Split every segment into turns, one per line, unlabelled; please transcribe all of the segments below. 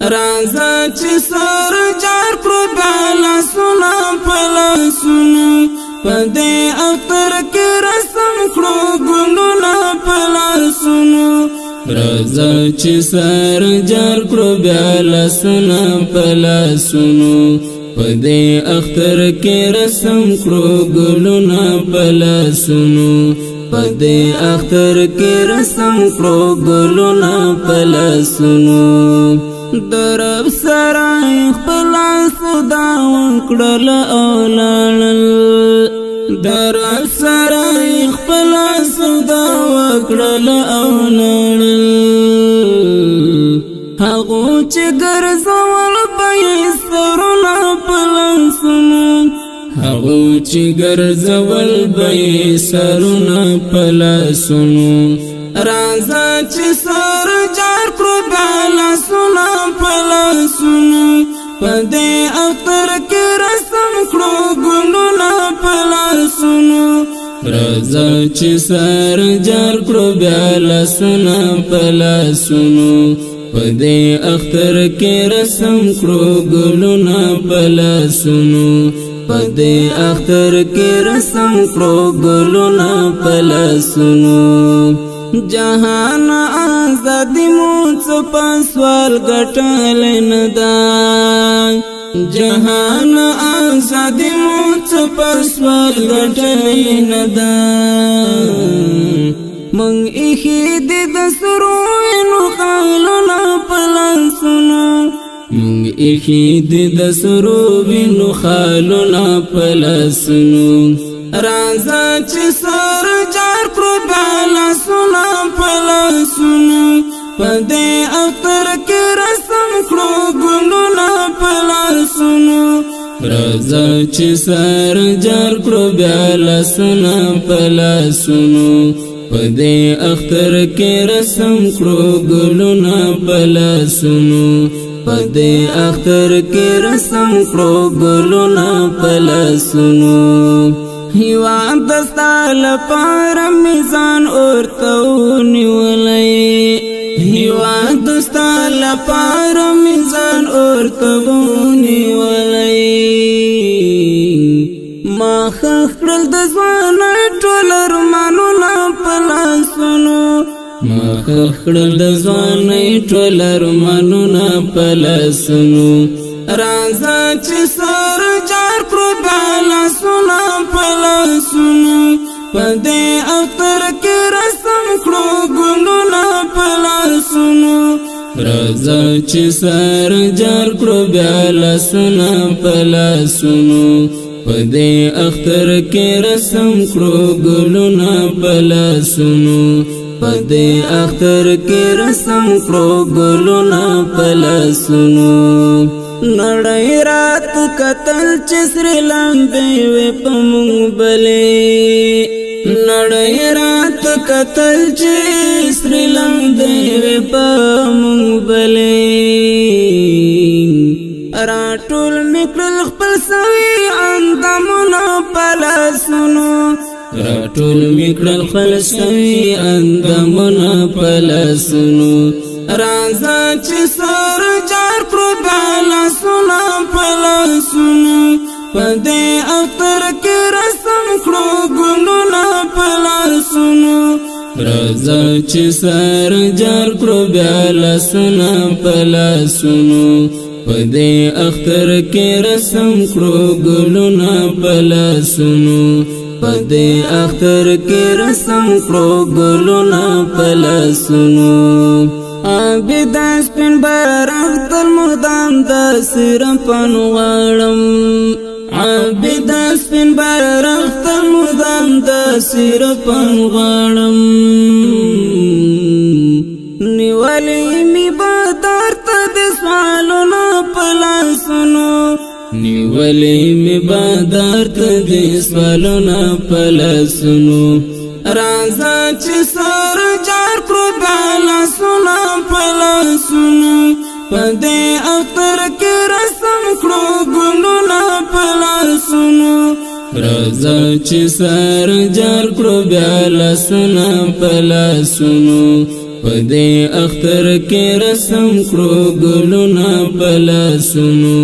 رازا چې سر جار کړو بالا سنا پلا سنو پدې اختر کې رسم کړو ګلونه پلا سنو رازا چې سر جار کړو بالا سنا پلا سنو پدې اختر کې رسم کړو ګلونه پلا سنو پدې اختر کې رسم کړو ګلونه پلا سنو درب سرائی خپلا صدا وکړل اولال درب سرائی خپلا صدا وکړل اولال هغه چې ګرځول به سرونه پلسنو هغه چې ګرځول به سرونه پلسنو رازا چې سر جار کړو بالا سنا پلا سنو پدې اختر کې رسم کړو ګلونه پلا سنو رازا چې سر جار کړو بالا سنا پلا سنو پدې اختر کې رسم کړو ګلونه پلا سنو پدې اختر کې رسم کړو ګلونه پلا سنو جهان آزادی موڅ پسوال ګټل ندا جهان آزادی موڅ پسوال ګټل ندا مونږ یې د سرو نو خالونه پلسنو مونږ یې د سرو وینو خالونه پلسنو رازا چې سر جار کړو بالا سنا پلا سنو پدې اختر کې رسم کړو ګلونه پلا سنو رازا چې سر جار کړو بالا سنا پلا سنو پدې اختر کې رسم کړو ګلونه پلا سنو پدې اختر کې رسم کړو ګلونه پلا سنو هیواد دستال پار میزان اورتونی ولای هیواد دستال پار میزان اورتونی ولای ما خخړل د ځوان ټول ارمانونه پلسنو ما خخړل د ځوان ټول ارمانونه پلسنو رازا چې سر جار کړو بالا سنا پلا سنو پدې اختر کې رسم کړو ګلونه پلا سنو رازا چې سر جار کړو بالا سنا پلا سنو پدې اختر کې رسم کړو ګلونه پلا سنو پدې اختر کې رسم کړو ګلونه پلا سنو نړۍ رات قتل چې سری لمبې وې په مونږ بلې نړۍ رات قتل چې سری لمبې وې په مونږ بلې راټول میکړل خپل سوي اندامونه پلسنو راټول میکړل خپل سوي اندامونه پلسنو رازا چې سر جار کړو بالا سنا پلا سنو پدې اختر کې رسم کړو ګلونه پلا سنو رازا چې سر جار کړو بالا سنا پلا سنو پدې اختر کې رسم کړو ګلونه پلا سنو پدې اختر کې رسم کړو ګلونه پلا سنو عابدا سپین بیرغ تل مدام د سر پنو غړم عابدا سپین بیرغ تل مدام د سر پنو غړم نیولې می بدر ته د سوالونو پلسنو نیولې می بدر ته د سوالونو پلسنو رازا چې سر جار کړو بالا سنا پلا سنو پدې اختر کې رسم کړو ګلونه پلا سنو رازا چې سر جار کړو بالا سنا پلا سنو پدې اختر کې رسم کړو ګلونه پلاسونو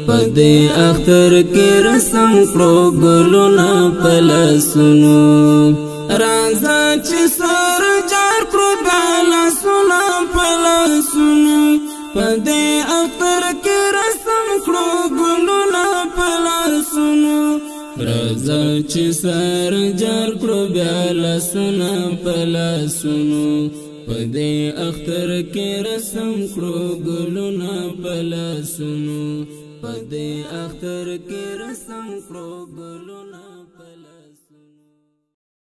پدې اختر کې رسم کړو ګلونه پلاسونو راځه چې سر جار کړو پلاسونو پلاسونو پدې اختر کې رسم کړو ګلونه پلاسونو راځه چې سر جار کړو پلاسونو پلاسونو پدې اختر کې رسم کړو ګلونه پلاسونو پدې اختر کې رسم کړو ګلونه